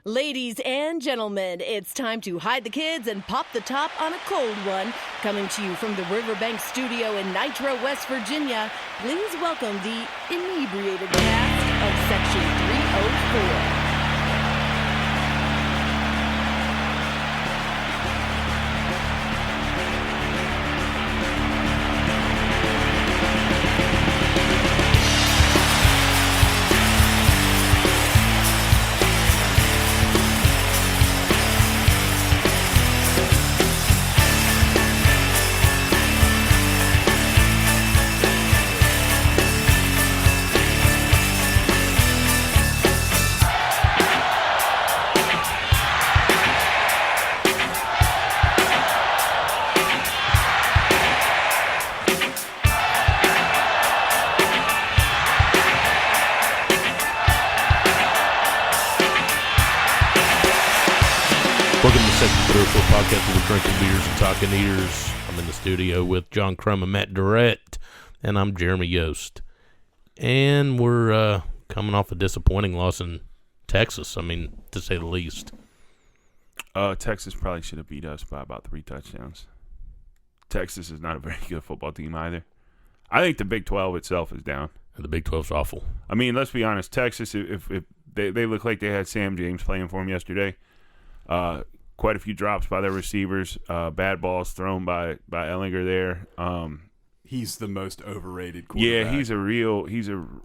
Ladies and gentlemen, it's time to hide the kids and pop the top on a cold one. Coming to you from the Riverbank studio in Nitro, West Virginia, please welcome the inebriated cast of Section 304. Welcome to Section 304 Podcast, where we're drinking beers and talking ears. I'm in the studio with John Crum and Matt Durrett, and I'm Jeremy Yost. And we're coming off a disappointing loss in Texas, to say the least. Texas probably should have beat us by about 3 touchdowns. Texas is not a very good football team either. I think the Big 12 itself is down. The Big 12's awful. Let's be honest. Texas, if they look like they had Sam James playing for them yesterday. Quite a few drops by their receivers, bad balls thrown by Ellinger there. He's the most overrated quarterback. Yeah,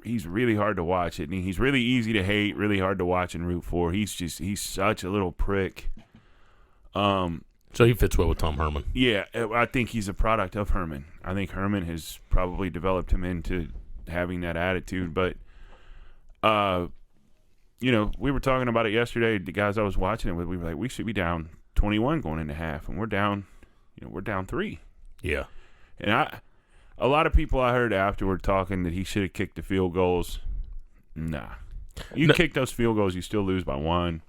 he's really hard to watch. He's really easy to hate, really hard to watch and root for. He's such a little prick. So he fits well with Tom Herman. Yeah, I think he's a product of Herman. I think Herman has probably developed him into having that attitude. But, we were talking about it yesterday. The guys I was watching it with, we were like, we should be down 21 going into half, and we're down 3. Yeah. And a lot of people I heard afterward talking that he should have kicked the field goals. Nah. Kick those field goals, you still lose by 1.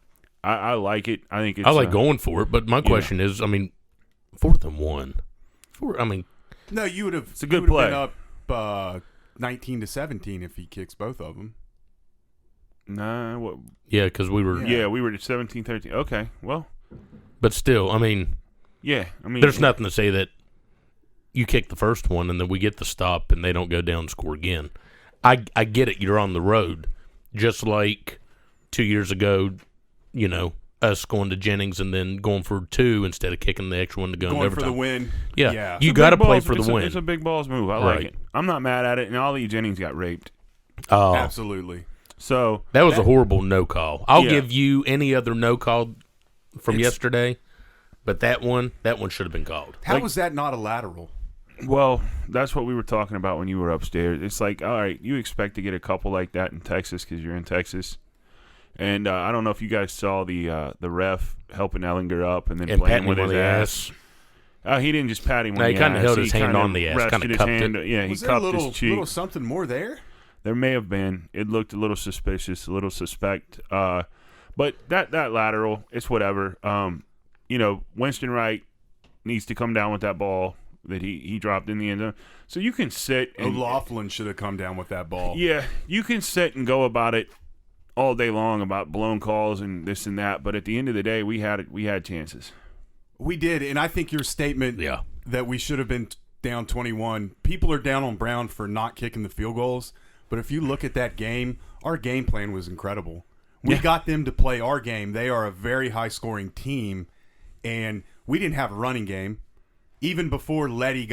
I like it. I think it's. I like going for it, but my question is, 4th and 1. No, you would have. It's a good play. Been up 19-17 if he kicks both of them. Nah. Yeah, because we were. Yeah, we were at 17-13. Okay, well. But still, Yeah, there's nothing to say that you kick the first one and then we get the stop and they don't go down and score again. I get it. You're on the road, just like 2 years ago. Us going to Jennings and then going for 2 instead of kicking the extra one to go in overtime. For the win. Yeah. You got to play for the win. It's a big balls move. I like it. I'm not mad at it. And Ollie Jennings got raped. Oh, absolutely. So that was a horrible no call. I'll give you any other no call from yesterday, but that one should have been called. How was that not a lateral? Well, that's what we were talking about when you were upstairs. It's like, all right, you expect to get a couple like that in Texas because you're in Texas. And I don't know if you guys saw the ref helping Ellinger up and then playing with his ass. He didn't just pat him on the ass. He kind of held his hand on the ass, kind of cupped it. Yeah, he cupped his cheek. Was there a little something more there? There may have been. It looked a little suspicious, a little suspect. But that lateral, it's whatever. Winston Wright needs to come down with that ball that he dropped in the end zone. So you can sit. O'Loughlin should have come down with that ball. Yeah, you can sit and go about it all day long about blown calls and this and that. But at the end of the day, we had chances. We did, and I think your statement that we should have been down 21, people are down on Brown for not kicking the field goals. But if you look at that game, our game plan was incredible. We got them to play our game. They are a very high-scoring team, and we didn't have a running game. Even before Letty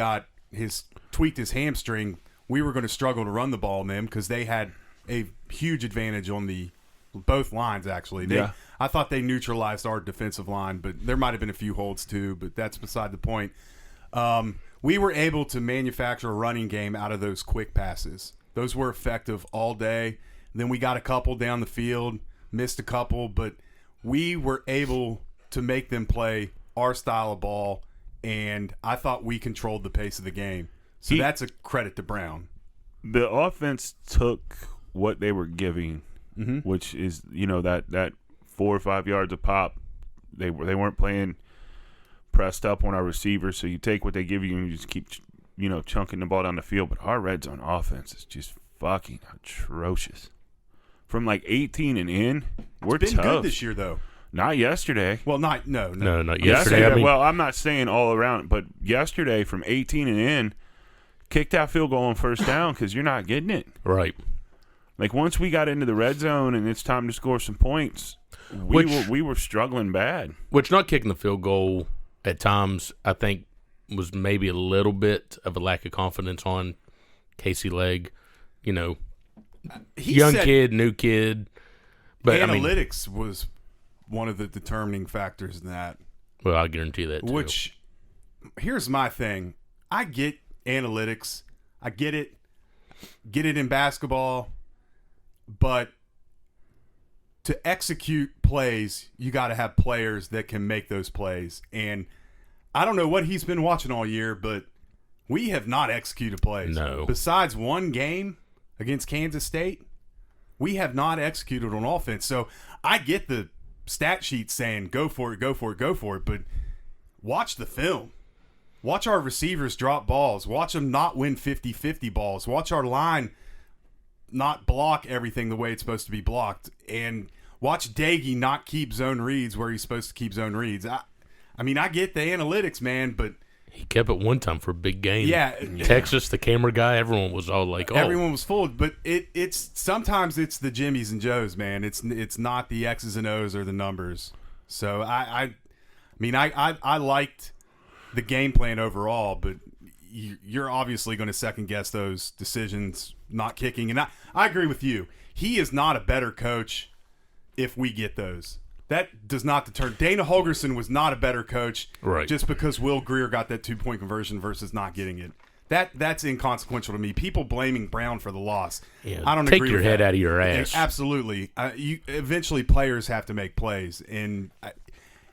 tweaked his hamstring, we were going to struggle to run the ball on them because they had a huge advantage on both lines, actually. I thought they neutralized our defensive line, but there might have been a few holds too, but that's beside the point. We were able to manufacture a running game out of those quick passes. Those were effective all day. Then we got a couple down the field, missed a couple, but we were able to make them play our style of ball, and I thought we controlled the pace of the game. So that's a credit to Brown. The offense took what they were giving, which is, that 4 or 5 yards a pop. They weren't playing pressed up on our receivers, so you take what they give you and you just keep chunking the ball down the field. But our red zone offense is just fucking atrocious. from like 18 and in, we're It's been tough. good this year, though. Not yesterday. Well, not yesterday. I mean, well, I'm not saying all around, but yesterday from 18 and in, kick that field goal on first down because you're not getting it. right. Like once we got into the red zone and it's time to score some points, we were struggling bad. Which not kicking the field goal at times, I think, was maybe a little bit of a lack of confidence on Casey Legg. You know, young kid, new kid. But analytics was one of the determining factors in that. Well, I guarantee that too. Which, here's my thing. I get analytics. I get it. Get it in basketball. But to execute plays, you got to have players that can make those plays. And I don't know what he's been watching all year, but we have not executed plays. No. Besides one game against Kansas State, we have not executed on offense. So I get the stat sheet saying go for it, go for it, go for it, but watch the film. Watch our receivers drop balls. Watch them not win 50-50 balls. Watch our line not block everything the way it's supposed to be blocked. And watch Daggy not keep zone reads where he's supposed to keep zone reads. I mean, I get the analytics, man, but he kept it one time for a big game. Yeah. Texas, the camera guy, everyone was all like, oh. Everyone was fooled, but it's sometimes it's the Jimmies and Joes, man. It's not the X's and O's or the numbers. So I mean I liked the game plan overall, but you're obviously going to second guess those decisions not kicking. And I agree with you. He is not a better coach if we get those. That does not deter. Dana Holgerson was not a better coach just because Will Greer got that 2-point conversion versus not getting it. That's inconsequential to me. People blaming Brown for the loss. Yeah, I don't take agree your with head that. out of your ass. Absolutely. Eventually, players have to make plays, and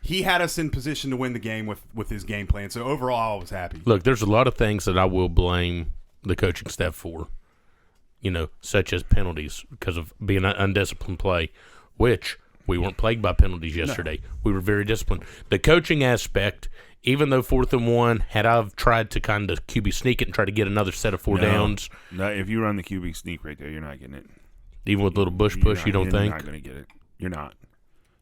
he had us in position to win the game with his game plan. So overall, I was happy. Look, there's a lot of things that I will blame the coaching staff for, such as penalties because of being an undisciplined play, which we weren't plagued by penalties yesterday. No. We were very disciplined. The coaching aspect, even though 4th and 1, had I tried to kind of QB sneak it and try to get another set of four downs. No, if you run the QB sneak right there, you're not getting it. Even with a little bush push, you don't think? You're not going to get it. You're not.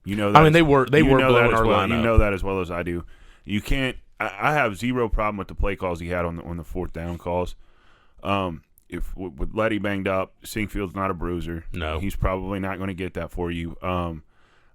You know that. I mean, they were blowing our line up. You know that as well as I do. You can't. I have zero problem with the play calls he had on the 4th down calls. If with Letty banged up, Sinkfield's not a bruiser. No, he's probably not going to get that for you.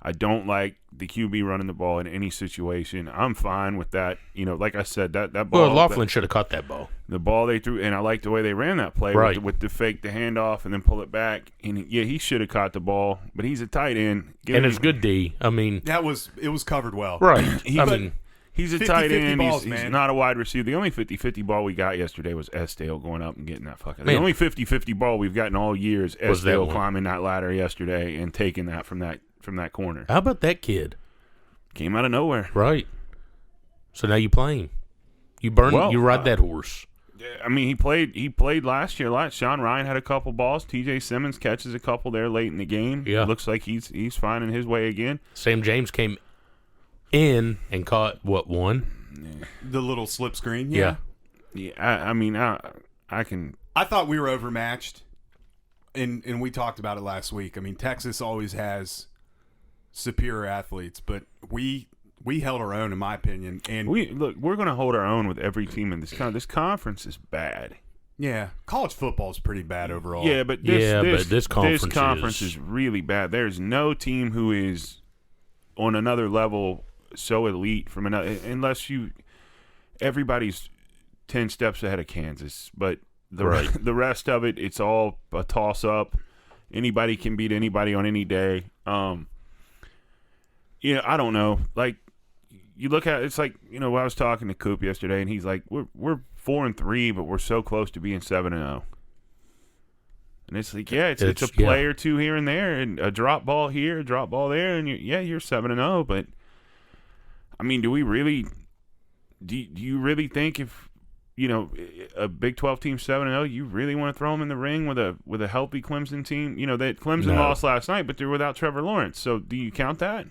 I don't like the QB running the ball in any situation. I'm fine with that. Like I said, that ball. Well, Laughlin should have caught that ball. The ball they threw, and I like the way they ran that play with the fake, the handoff, and then pull it back. And he should have caught the ball, but he's a tight end. And it's good D. I mean, it was covered well. Right. He's a tight end. He's not a wide receiver. The only 50-50 ball we got yesterday was Estelle going up and getting that fucking. The only 50-50 ball we've gotten all year is Estelle climbing that ladder yesterday and taking that from that corner. How about that kid? Came out of nowhere. Right. So now you play him. You ride that horse. I mean, he played last year. Sean Ryan had a couple balls. TJ Simmons catches a couple there late in the game. Yeah. Looks like he's finding his way again. Sam James came in and caught one? The little slip screen. Yeah. I mean, I can. I thought we were overmatched, and we talked about it last week. I mean, Texas always has superior athletes, but we held our own, in my opinion. And we're going to hold our own with every team in this conference is bad. Yeah, college football is pretty bad overall. Yeah, but this conference is really bad. There's no team who is on another level so elite from another, unless everybody's 10 steps ahead of Kansas. But the rest of it, it's all a toss up. Anybody can beat anybody on any day. I don't know. Like, you look at it's like, I was talking to Coop yesterday, and he's like, we're 4-3, but we're so close to being 7-0. And it's like, it's a play or two here and there, and a drop ball here, a drop ball there, and you're 7-0. But I mean, do you really think if a Big 12 team 7-0, you really want to throw them in the ring with a healthy Clemson team? That Clemson lost last night, but they're without Trevor Lawrence. So do you count that?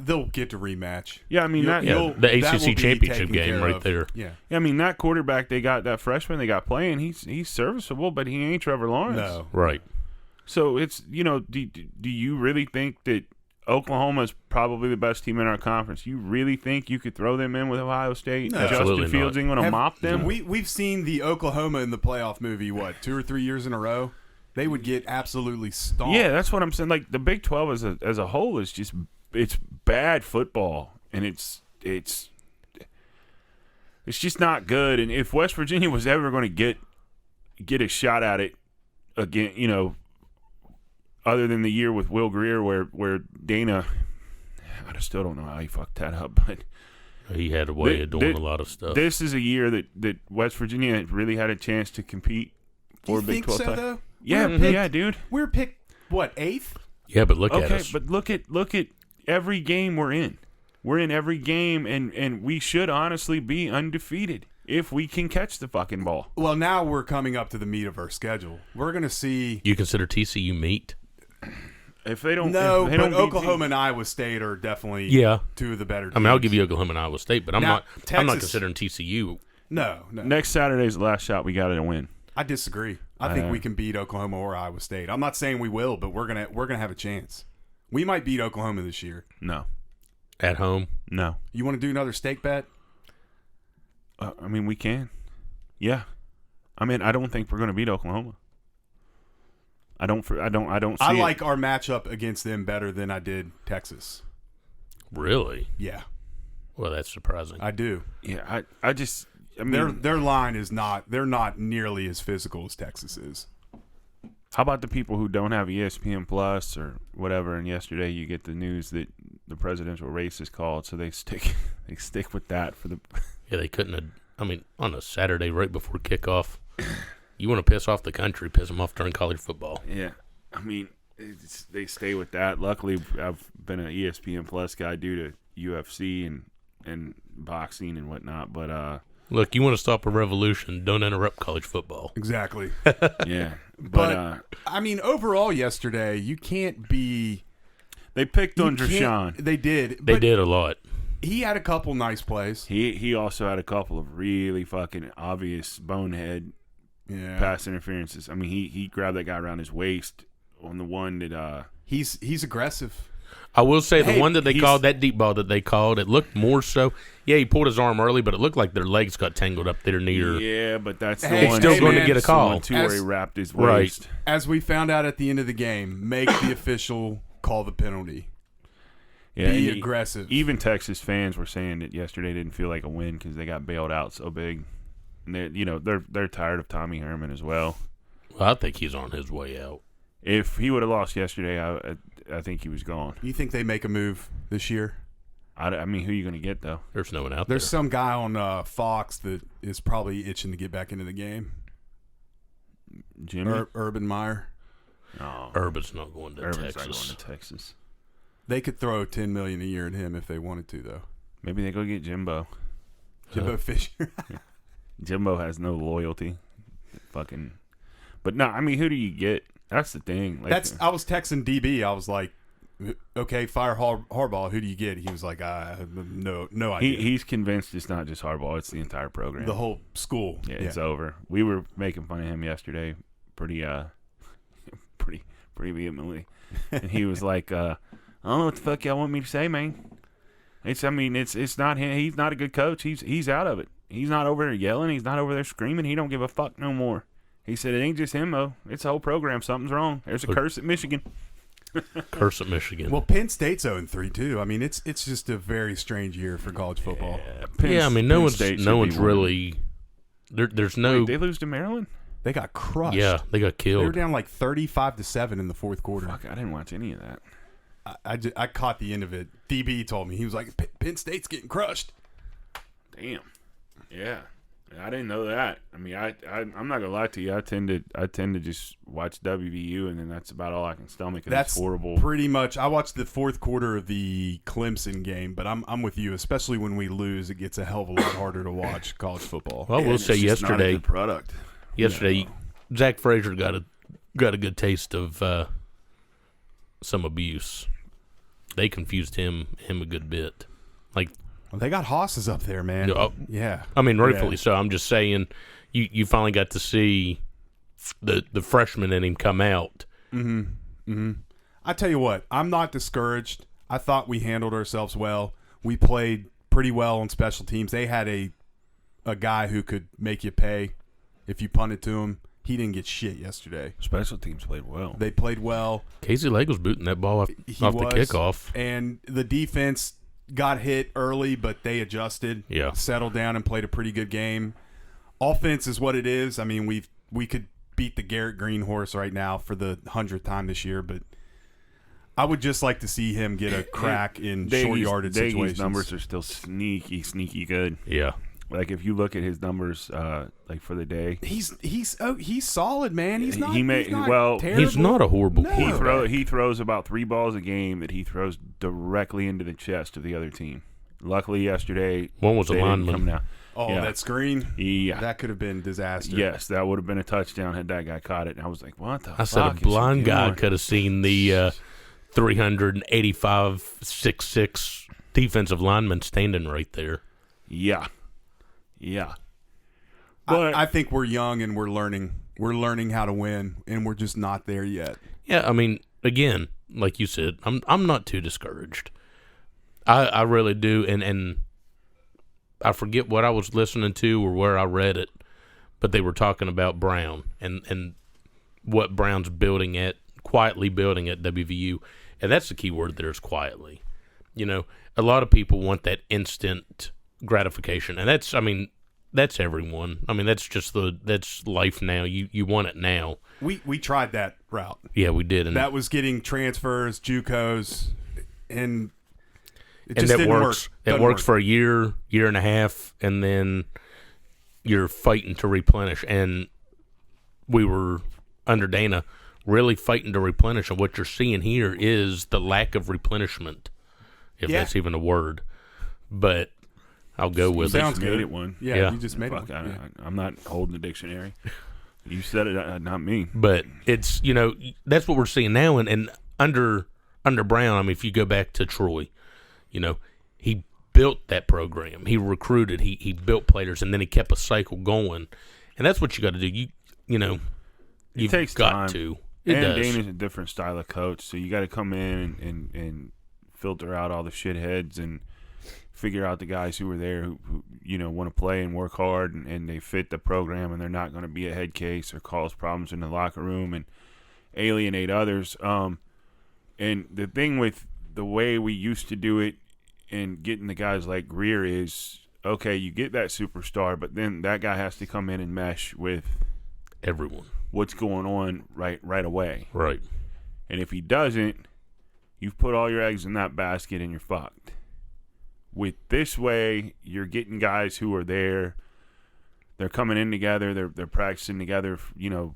They'll get to rematch. Yeah, I mean the ACC championship game right there. Yeah, I mean that quarterback they got, that freshman they got playing, he's serviceable, but he ain't Trevor Lawrence. No, right. So it's, do you really think that Oklahoma is probably the best team in our conference? You really think you could throw them in with Ohio State? No. Justin Fields ain't going to mop them? We've seen the Oklahoma in the playoff movie, 2 or 3 years in a row? They would get absolutely stomped. Yeah, that's what I'm saying. Like, the Big 12 as a whole is just – it's bad football, and it's just not good. And if West Virginia was ever going to get a shot at it again, other than the year with Will Greer where Dana, I still don't know how he fucked that up, but he had a way of doing a lot of stuff. This is a year that West Virginia really had a chance to compete for a Big 12 title. Though? Yeah, dude. We were picked, 8th? Yeah, but look at us. Okay, but look at every game we're in. We're in every game, and we should honestly be undefeated if we can catch the fucking ball. Well, now we're coming up to the meat of our schedule. We're going to see. You consider TCU meat? If they don't, no, if they but don't Oklahoma and Iowa State are definitely two of the better teams. I mean, I'll give you Oklahoma and Iowa State, but I'm not Texas, considering TCU. No. Next Saturday's the last shot. We got to win. I disagree. I think we can beat Oklahoma or Iowa State. I'm not saying we will, but we're gonna have a chance. We might beat Oklahoma this year. No. At home? No. You want to do another stake bet? I mean, we can. Yeah. I mean, I don't think we're going to beat Oklahoma. I don't see I like our matchup against them better than I did Texas. Really? Yeah. Well, that's surprising. I do. Yeah, I mean, their line is not. They're not nearly as physical as Texas is. How about the people who don't have ESPN Plus or whatever? And yesterday you get the news that the presidential race is called, so they stick with that for the. Yeah, they couldn't have. I mean, on a Saturday right before kickoff, you want to piss off the country, piss them off during college football. Yeah, I mean, they stay with that. Luckily, I've been an ESPN Plus guy due to UFC and boxing and whatnot, but look, you want to stop a revolution, don't interrupt college football. Exactly. Yeah. But I mean, overall yesterday, you can't be. They picked on Drashawn. They did. They did a lot. He had a couple nice plays. He also had a couple of really fucking obvious bonehead pass interferences. I mean, he grabbed that guy around his waist on the one that he's aggressive. I will say the one that they called, that deep ball that they called, it looked more so. Yeah, he pulled his arm early, but it looked like their legs got tangled up there near. Yeah, but that's the one. He's still going to get a call. Where he wrapped his waist. Right. As we found out at the end of the game, make the official call the penalty. Yeah, be aggressive. Even Texas fans were saying that yesterday didn't feel like a win because they got bailed out so big. And they're tired of Tommy Herman as well. Well, I think he's on his way out. If he would have lost yesterday, I think he was gone. You think they make a move this year? I mean, who are you going to get, though? There's no one out there. There's some guy on Fox that is probably itching to get back into the game. Jimmy? Urban Meyer. No. Urban's not going to Texas. Not going to Texas. They could throw $10 million a year at him if they wanted to, though. Maybe they go get Jimbo. Jimbo Fisher. Jimbo has no loyalty. Fucking. But no, I mean, who do you get? That's the thing. Like, I was texting DB. I was like, okay, fire Harbaugh. Who do you get? He was like, I have no idea. He's convinced it's not just Harbaugh. It's the entire program. The whole school. Yeah, it's over. We were making fun of him yesterday pretty vehemently. And he was like, I don't know what the fuck y'all want me to say, man. It's not him. He's not a good coach. He's out of it. He's not over there yelling. He's not over there screaming. He don't give a fuck no more. He said it ain't just him, though. It's the whole program. Something's wrong. There's a curse at Michigan. Curse at Michigan. Well, Penn State's 0-3 too. I mean, it's just a very strange year for college football. Yeah, I mean, no one's really. There's no. Wait, they lose to Maryland? They got crushed. Yeah, they got killed. They were down like 35-7 in the fourth quarter. Fuck, I didn't watch any of that. I caught the end of it. DB told me, he was like, Penn State's getting crushed. Damn. Yeah. I didn't know that. I mean, I'm not gonna lie to you. I tend to just watch WVU, and then that's about all I can stomach. And that's horrible. Pretty much. I watched the fourth quarter of the Clemson game, but I'm with you. Especially when we lose, it gets a hell of a lot harder to watch college football. Well, we'll say yesterday. Not a good product. Yesterday, Zach Frazier got a good taste of some abuse. They confused him a good bit. Like. Well, they got hosses up there, man. Yeah. I mean, rightfully so. I'm just saying, you finally got to see the freshman in him come out, I tell you what, I'm not discouraged. I thought we handled ourselves well. We played pretty well on special teams. They had a guy who could make you pay if you punted to him. He didn't get shit yesterday. Special teams played well. They played well. Casey Legg was booting that ball off the kickoff. And the defense got hit early, but they adjusted, settled down, and played a pretty good game. Offense is what it is. I mean, we could beat the Garrett Green horse right now for the 100th time this year, but I would just like to see him get a crack in short yardage situations. His numbers are still sneaky good. Yeah. Like if you look at his numbers, like for the day, he's solid, man. He's not. He's not a horrible. No. He throws about 3 balls a game that he throws directly into the chest of the other team. Luckily, yesterday one was a lineman. That screen, yeah, that could have been disaster. Yes, that would have been a touchdown had that guy caught it. And I was like, what the fuck? I said a blind guy could have seen the 385 6'6" defensive lineman standing right there. Yeah. But I think we're young and we're learning. We're learning how to win, and we're just not there yet. Yeah, I mean, again, like you said, I'm not too discouraged. I really do, and I forget what I was listening to or where I read it, but they were talking about Brown and what Brown's quietly building at WVU, and that's the key word there is quietly. You know, a lot of people want that instant gratification, and that's everyone. I mean, that's life now. You want it now. We tried that route. Yeah, we did, and that was getting transfers, JUCOs, and it and just that didn't works. work. It works for a year and a half, and then you're fighting to replenish. And we were under Dana really fighting to replenish, and what you're seeing here is the lack of replenishment, if that's even a word. But I'll go with it. Sounds good. Made it one. Yeah, you just made it. I'm not holding the dictionary. You said it, not me. But it's, that's what we're seeing now. And under Brown, I mean, if you go back to Troy, he built that program. He recruited. He built players, and then he kept a cycle going. And that's what you got to do. You've takes got time. to. It does. Dana's a different style of coach, so you got to come in and filter out all the shitheads and figure out the guys who are there who want to play and work hard and they fit the program and they're not going to be a head case or cause problems in the locker room and alienate others. And the thing with the way we used to do it and getting the guys like Greer is, okay, you get that superstar, but then that guy has to come in and mesh with everyone. What's going on right away. Right. And if he doesn't, you've put all your eggs in that basket and you're fucked. With this way, you're getting guys who are there. They're coming in together. They're practicing together. A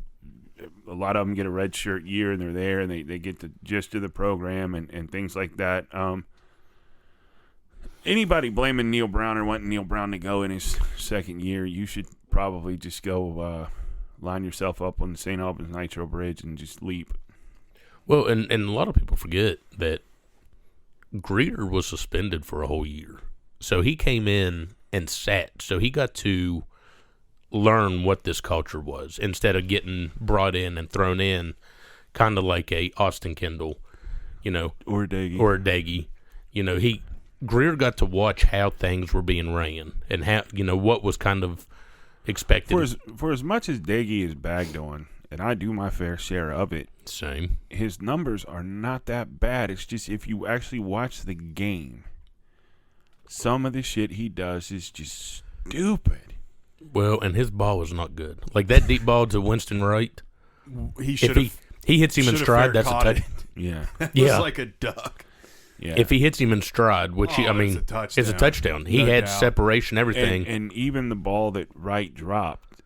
lot of them get a red shirt year, and they're there, and they get the gist of the program and things like that. Anybody blaming Neil Brown or wanting Neil Brown to go in his second year, you should probably just go line yourself up on the St. Albans Nitro Bridge and just leap. Well, and a lot of people forget that Greer was suspended for a whole year. So he came in and sat. So he got to learn what this culture was instead of getting brought in and thrown in kind of like a Austin Kendall, or a Daggy. Greer got to watch how things were being ran and how, what was kind of expected. For as much as Daggy is bagged on, and I do my fair share of it. Same. His numbers are not that bad. It's just if you actually watch the game, some of the shit he does is just stupid. Well, and his ball was not good. Like that deep ball to Winston Wright. He hits him in stride, that's a touch. Yeah. It was like a duck. Yeah. If he hits him in stride, which it's a touchdown. He had separation, everything. And even the ball that Wright dropped,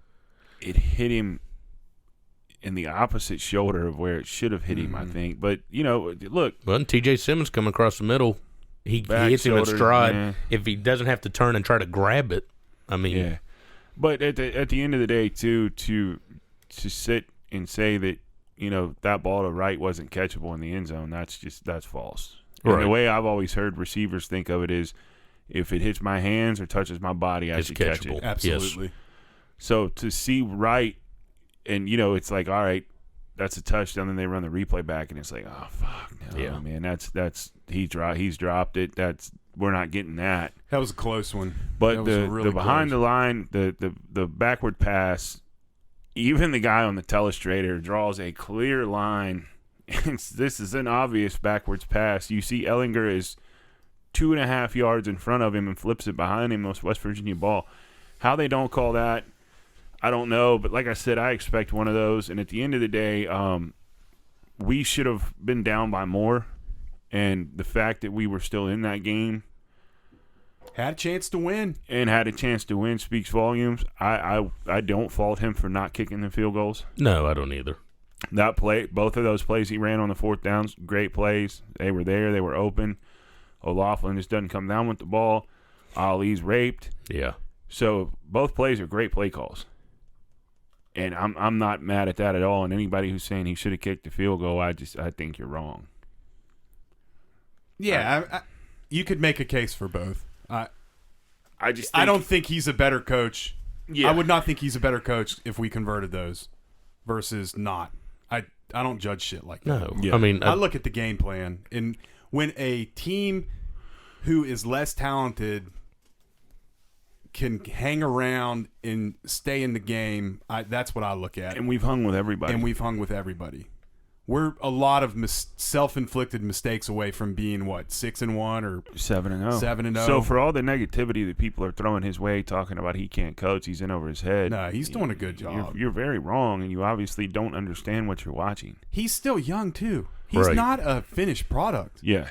it hit him in the opposite shoulder of where it should have hit him, I think. But, look. Well, T.J. Simmons coming across the middle, he hits him in stride. Yeah. If he doesn't have to turn and try to grab it, Yeah. But at the end of the day, too, to sit and say that, that ball to Wright wasn't catchable in the end zone, that's false. Right. And the way I've always heard receivers think of it is if it hits my hands or touches my body, I should catch it. Absolutely. Yes. So to see Wright, and, it's like, all right, that's a touchdown. Then they run the replay back, and it's like, oh fuck, no, man, he's dropped it. We're not getting that. That was a close one. But the behind the line, the backward pass, even the guy on the telestrator draws a clear line. This is an obvious backwards pass. You see Ellinger is 2.5 yards in front of him and flips it behind him. Most West Virginia ball. How they don't call that, I don't know. But like I said, I expect one of those. And at the end of the day, we should have been down by more. And the fact that we were still in that game, had a chance to win, speaks volumes. I don't fault him for not kicking the field goals. No, I don't either. That play, both of those plays he ran on the fourth downs, great plays. They were there. They were open. O'Loughlin just doesn't come down with the ball. Ali's raped. Yeah. So both plays are great play calls. And I'm not mad at that at all. And anybody who's saying he should have kicked the field goal, I think you're wrong. Yeah, you could make a case for both. I I don't think he's a better coach. Yeah. I would not think he's a better coach if we converted those versus not. I don't judge shit like that. No. Yeah. I mean, I look at the game plan, and when a team who is less talented can hang around and stay in the game, that's what I look at. And we've hung with everybody. We're a lot of self-inflicted mistakes away from being, 6-1 or 7-0. 7-0. So for all the negativity that people are throwing his way, talking about he can't coach, he's in over his head. No, he's doing a good job. You're very wrong, and you obviously don't understand what you're watching. He's still young, too. He's not a finished product. Yeah.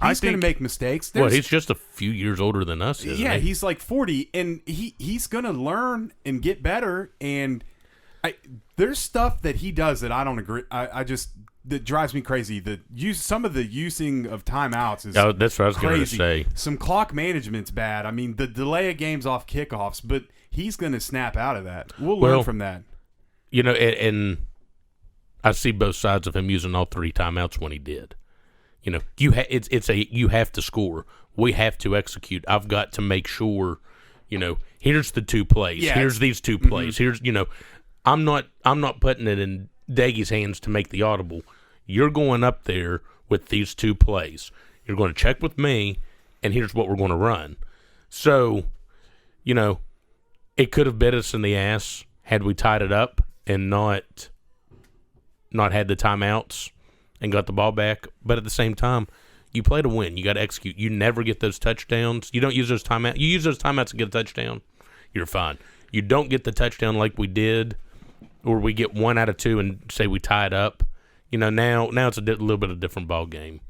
He's going to make mistakes. He's just a few years older than us, isn't he? He's like 40, and he's going to learn and get better, and there's stuff that he does that I don't agree. That drives me crazy. Some of the using of timeouts is that's what I was going to crazy. say. Some clock management's bad. I mean, the delay of games off kickoffs, but he's going to snap out of that. We'll learn from that. You know, and I see both sides of him using all 3 timeouts when he did. You know, you have to score. We have to execute. I've got to make sure. You know, here's the 2 plays. Yeah, here's these 2 plays. Here's I'm not putting it in Daggy's hands to make the audible. You're going up there with these 2 plays. You're going to check with me, and here's what we're going to run. So, it could have bit us in the ass had we tied it up and not had the timeouts and got the ball back. But at the same time, you play to win. You got to execute. You never get those touchdowns. You don't use those timeouts. You use those timeouts to get a touchdown, you're fine. You don't get the touchdown like we did, or we get 1 out of 2 and say we tie it up. Now it's a little bit of a different ball game.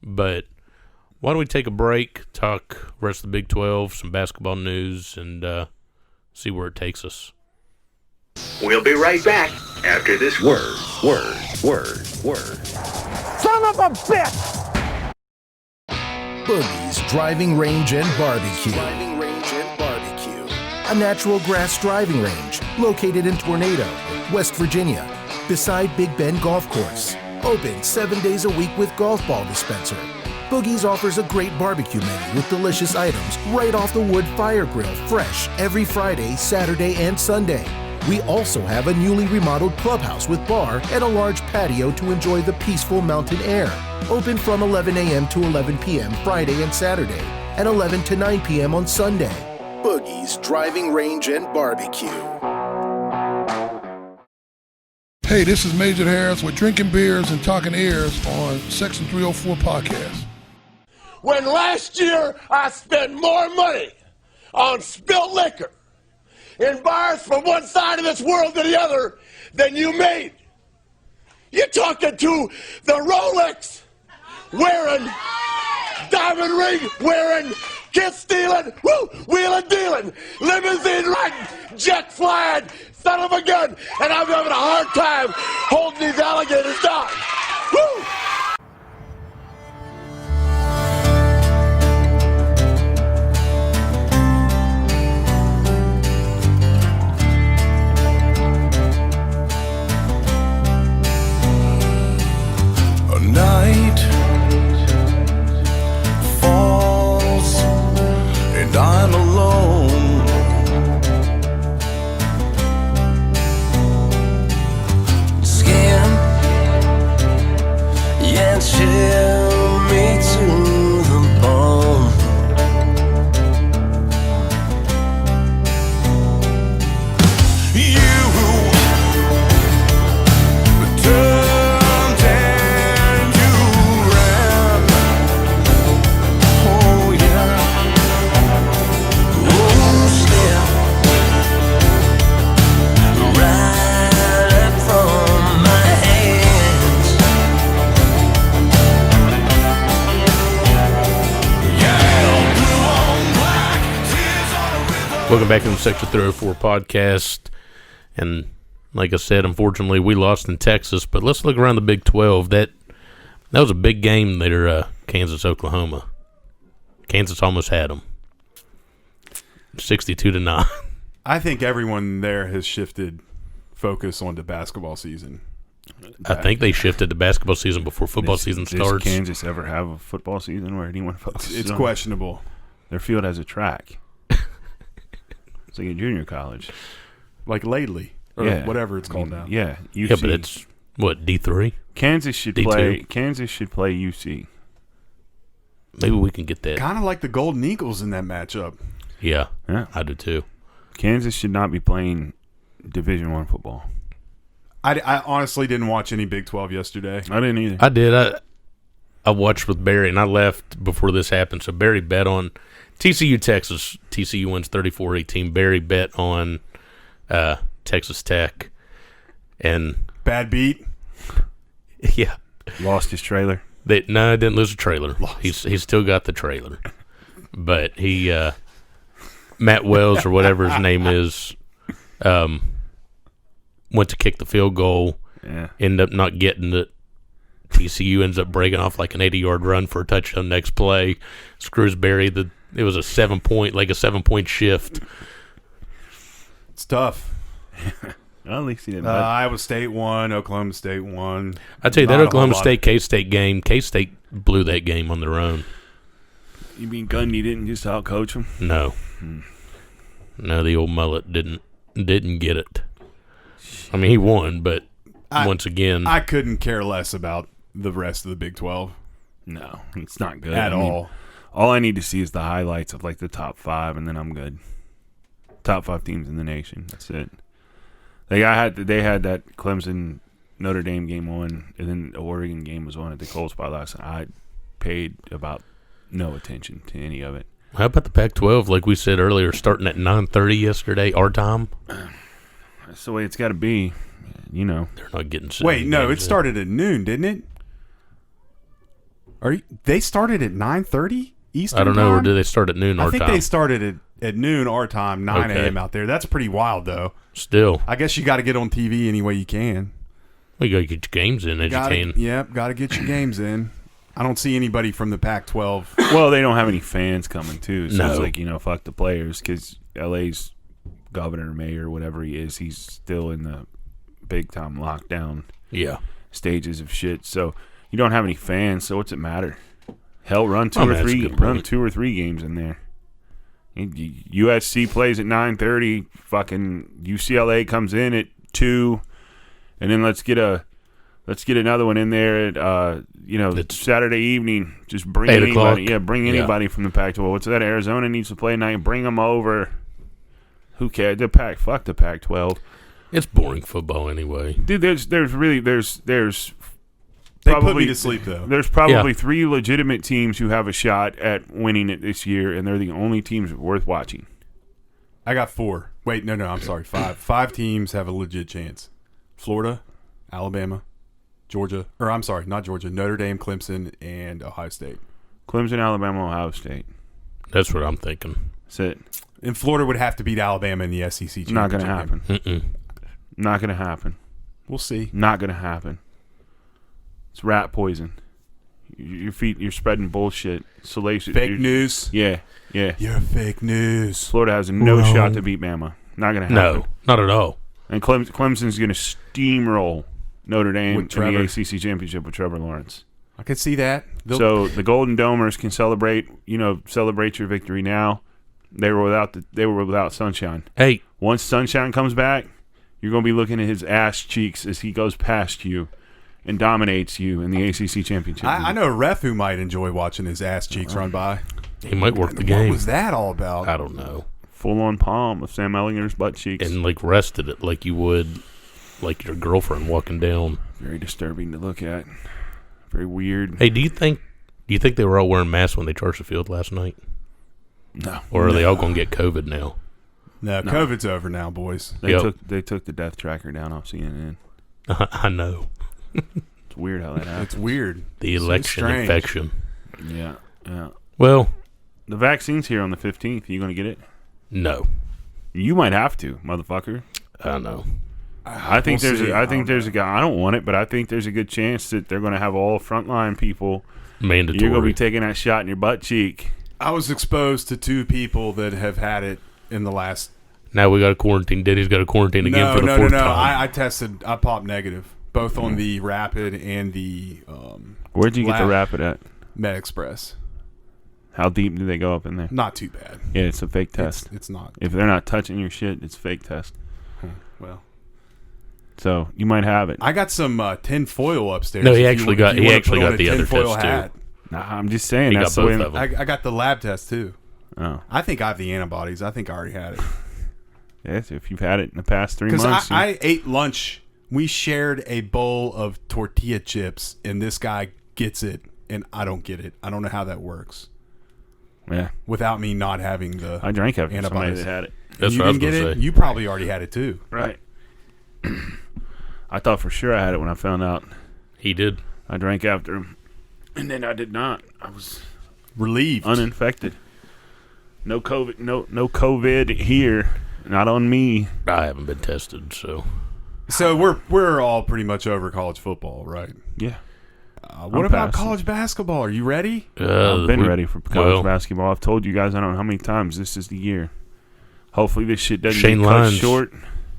But why don't we take a break, talk rest of the Big 12, some basketball news, and see where it takes us. We'll be right back after this word. Son of a bitch! Boogie's Driving Range and Barbecue. A natural grass driving range located in Tornado, West Virginia, beside Big Bend Golf Course. Open 7 days a week with golf ball dispenser. Boogie's offers a great barbecue menu with delicious items right off the wood fire grill, fresh every Friday, Saturday, and Sunday. We also have a newly remodeled clubhouse with bar and a large patio to enjoy the peaceful mountain air. Open from 11 a.m. to 11 p.m. Friday and Saturday, and 11 to 9 p.m. on Sunday. Boogie's Driving Range and Barbecue. Hey, this is Major Harris with Drinking Beers and Talking Ears on Section 304 Podcast. When last year I spent more money on spilled liquor in bars from one side of this world to the other than you made. You're talking to the Rolex wearing, diamond ring wearing, kiss stealing, wheeling dealing, limousine riding, jet flying, son of a gun, and I'm having a hard time holding these alligators down. Woo! Night falls and I'm alone. Skin Welcome back to the Section 304 podcast. And like I said, unfortunately, we lost in Texas. But let's look around the Big 12. That was a big game there, Kansas, Oklahoma. Kansas almost had them. 62-9. I think everyone there has shifted focus onto basketball season. I think they shifted the basketball season before football season starts. Does Kansas ever have a football season where anyone focuses It's on questionable. Their field has a track. It's like a junior college. Like Lately. Or whatever it's called now. Yeah. UC. Yeah, but it's, what, D3? Kansas should D2? play UC. Maybe we can get that. Kind of like the Golden Eagles in that matchup. Yeah, Yeah. I do too. Kansas should not be playing Division I football. I honestly didn't watch any Big 12 yesterday. I didn't either. I did. I watched with Barry, and I left before this happened. So Barry bet on TCU, Texas. TCU wins 34-18. Barry bet on Texas Tech. And Bad beat. yeah. Lost his trailer. No, didn't lose a trailer. He's still got the trailer. But he Matt Wells or whatever his name is went to kick the field goal, ended up not getting it. TCU ends up breaking off like an 80-yard run for a touchdown next play. Screws Barry. It was a 7-point shift. It's tough. Well, at least he didn't. Iowa State won. Oklahoma State won. I tell you, that Oklahoma State K-State game, K-Sate blew that game on their own. You mean Gundy didn't just outcoach him? No. No, the old mullet didn't get it. I mean, he won, but once again, I couldn't care less about the rest of the Big 12. No, it's not good At all. All I need to see is the highlights of like the top 5, and then I'm good. Top 5 teams in the nation. That's it. They had that Clemson Notre Dame game on, and then the Oregon game was on at the Cold Spot last night. I paid about no attention to any of it. how about the Pac-12? Like we said earlier, starting at 9:30 yesterday, our time. That's the way it's got to be. You know, They're not getting. Wait, no, it started at noon, didn't it? They started at 9:30 Eastern I don't know, or time? do they start at noon our I think time? they started at noon our time, 9 a.m. out there. That's pretty wild, though. Still, I guess you got to get on TV any way you can. we got to get your games in as you can. Yep, got to get your games in. I don't see anybody from the Pac-12. well, they don't have any fans coming too, so No. it's like, fuck the players, because LA's governor, mayor, whatever he is, he's still in the big time lockdown Yeah, stages of shit. So you don't have any fans. So what's it matter? Hell, run two Oh, or man, that's a three, good run point. 2 or 3 games in there. USC plays at 9:30. Fucking UCLA comes in at 2, and then let's get another one in there at It's Saturday evening. Just bring 8 anybody. o'clock. Yeah, bring anybody from the Pac-12. What's that? Arizona needs to play tonight. Bring them over. Who cares? Fuck the Pac-12. it's boring football anyway. Dude, there's They probably put me to sleep, though. There's probably 3 legitimate teams who have a shot at winning it this year, and they're the only teams worth watching. I got 4. Wait, no, I'm sorry, 5. 5 teams have a legit chance. Florida, Alabama, Georgia, or I'm sorry, not Georgia, Notre Dame, Clemson, and Ohio State. Clemson, Alabama, Ohio State. That's what I'm thinking. That's it. And Florida would have to beat Alabama in the SEC championship. Not going to happen. Mm-mm. Not going to happen. We'll see. Not going to happen. It's rat poison. You're spreading bullshit. Salacious. Fake news. Yeah. You're fake news. Florida has no shot to beat Bama. Not going to happen. No, not at all. And Clemson's going to steamroll Notre Dame With in Trevor. the ACC championship with Trevor Lawrence. I can see that. So the Golden Domers can celebrate your victory now. They were without Sunshine. Hey, Once Sunshine comes back, you're going to be looking at his ass cheeks as he goes past you and dominates you in the ACC championship. I know a ref who might enjoy watching his ass cheeks run by. he might work the game. What was that all about? I don't know. Full-on palm of Sam Ellinger's butt cheeks. And like rested it like you would, like your girlfriend walking down. Very disturbing to look at. Very weird. Hey, do you think they were all wearing masks when they charged the field last night, No. or are they all going to get COVID now? No, COVID's over now, boys. They took the death tracker down off CNN. I know. It's weird how that happens. It's weird. The It's election strange. infection. Yeah. Well, The vaccine's here on the 15th. Are you going to get it? no. You might have to, motherfucker. I don't know. I think there's a guy. I don't want it, but I think there's a good chance that they're going to have all frontline people. Mandatory. You're going to be taking that shot in your butt cheek. I was exposed to 2 people that have had it in the last. Now we got to quarantine. Diddy's got to quarantine again for the fourth time. I tested. I popped negative, both on the Rapid and the. Where'd you get the Rapid at? Med Express. How deep do they go up in there? Not too bad. Yeah, it's a fake test. It's not. If they're not touching your shit, it's a fake test. Well, so you might have it. I got some tin foil upstairs. No, he actually got the other test hat. Nah, I'm just saying. He That's got the way. both of them. I got the lab test too. Oh, I think I have the antibodies. I think I already had it. yes, if you've had it in the past 3 months. Because I ate lunch. We shared a bowl of tortilla chips, and this guy gets it, and I don't get it. I don't know how that works. Yeah. Without me not having the I drank after somebody antibodies. that had it. That's you what I was didn't get gonna it? say. You probably already had it too. Right. I thought for sure I had it when I found out. He did. I drank after him, and then I did not. I was Relieved. uninfected. No COVID. No COVID here. Not on me. I haven't been tested, so. So we're all pretty much over college football, right? Yeah. What about college basketball? Are you ready? I've been ready for college basketball. I've told you guys I don't know how many times this is the year. Hopefully this shit doesn't get cut short.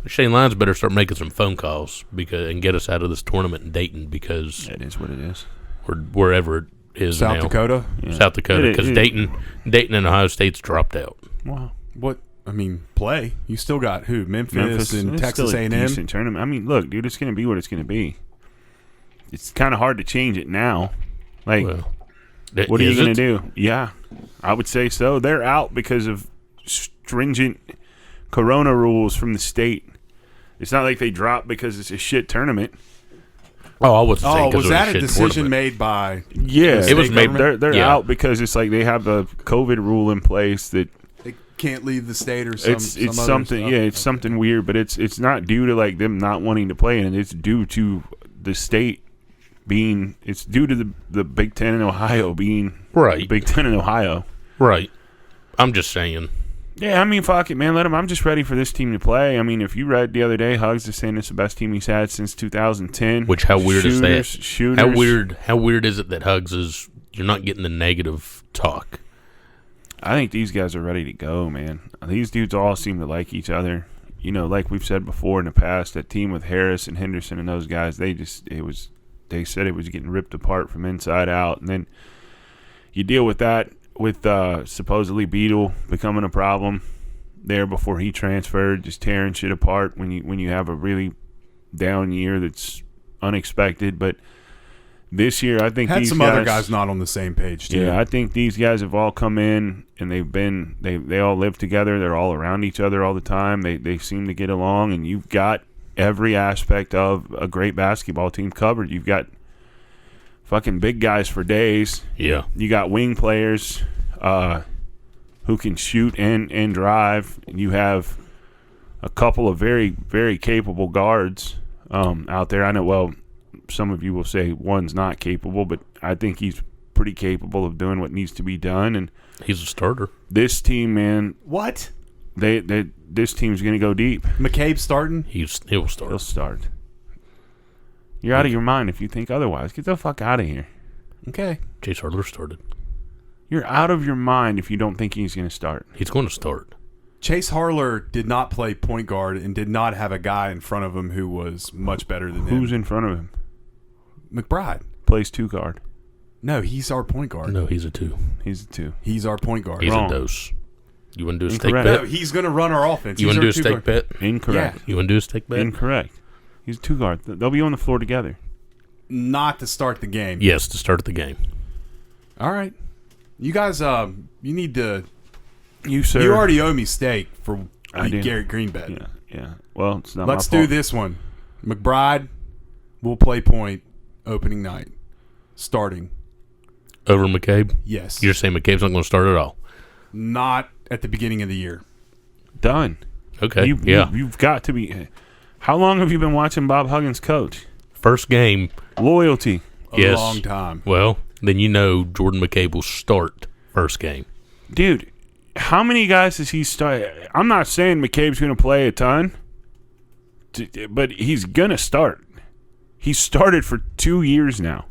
Shane Lyons better start making some phone calls and get us out of this tournament in Dayton because it is what it is. Or wherever it is South now. Dakota? Yeah. South Dakota, because Dayton and Ohio State's dropped out. Wow. What? I mean, play. You still got who? Memphis and Texas A&M? Decent tournament. I mean, look, dude, it's going to be what it's going to be. It's kind of hard to change it now. Like, what are you going to do? Yeah, I would say so. They're out because of stringent corona rules from the state. It's not like they dropped because it's a shit tournament. Oh, I wasn't saying was that a decision tournament. made by? Yeah, it was made. They're out because it's like they have a COVID rule in place that they can't leave the state or something. It's something. Yeah, it's something weird, but it's not due to like them not wanting to play, and it's due to the state being. It's due to the Big Ten in Ohio being right. Big Ten in Ohio, right. I'm just saying. Yeah, I mean, fuck it, man. Let him. I'm just ready for this team to play. I mean, if you read the other day, Hugs is saying it's the best team he's had since 2010. Which, how weird is that? Shooters. How weird is it that Hugs is? You're not getting the negative talk. I think these guys are ready to go, man. These dudes all seem to like each other. You know, like we've said before in the past, that team with Harris and Henderson and those guys, they said it was getting ripped apart from inside out, and then you deal with that. With supposedly Beadle becoming a problem there before he transferred, just tearing shit apart when you have a really down year that's unexpected. But this year, I think these other guys not on the same page too. Yeah, I think these guys have all come in and they all live together. They're all around each other all the time. They seem to get along, and you've got every aspect of a great basketball team covered. You've got fucking big guys for days. Yeah. You got wing players who can shoot and drive. You have a couple of very, very capable guards out there. I know, well, some of you will say one's not capable, but I think he's pretty capable of doing what needs to be done. And he's a starter. This team, man. What? This team's going to go deep. McCabe starting? He'll start. He'll start. You're out of your mind if you think otherwise. Get the fuck out of here. Okay. Chase Harler started. You're out of your mind if you don't think he's going to start. He's going to start. Chase Harler did not play point guard and did not have a guy in front of him who was much better than him. Who's in front of him? McBride. Plays 2 guard. No, he's our point guard. No, he's a 2. He's a 2. He's our point guard. He's Wrong. a dose. You want to do a Incorrect. steak bet? No, he's going to run our offense. You want to do a steak bet? Incorrect. Yeah. You want to do a steak bet? Incorrect. He's a 2 guard. They'll be on the floor together. Not to start the game. Yes, to start the game. All right. You guys, you need to. You, sir. You already owe me steak for I do. Garrett Green bet. Yeah. Well, it's not Let's my fault. do this one. McBride will play point opening night. Starting. Over McCabe? Yes. You're saying McCabe's not going to start at all? Not at the beginning of the year. Done. Okay. You've got to be. How long have you been watching Bob Huggins coach? First game. Loyalty. A long time. Well, then you know Jordan McCabe will start first game. Dude, how many guys does he start? I'm not saying McCabe's going to play a ton, but he's going to start. He started for 2 years now.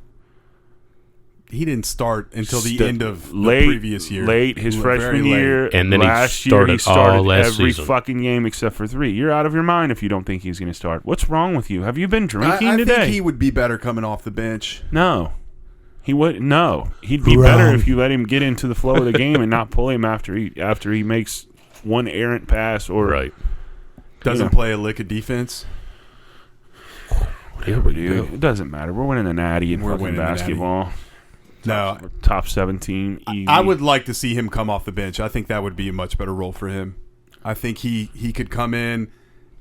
He didn't start until the end of the previous year. His freshman year. And then last he started every season. fucking game except for 3. You're out of your mind if you don't think he's going to start. What's wrong with you? Have you been drinking today? I think he would be better coming off the bench. No. He would no. He'd be better if you let him get into the flow of the game and not pull him after he makes one errant pass or doesn't play a lick of defense. Whatever, dude. It doesn't matter. We're winning the Natty in fucking basketball. No, top 17. Easy. I would like to see him come off the bench. I think that would be a much better role for him. I think he could come in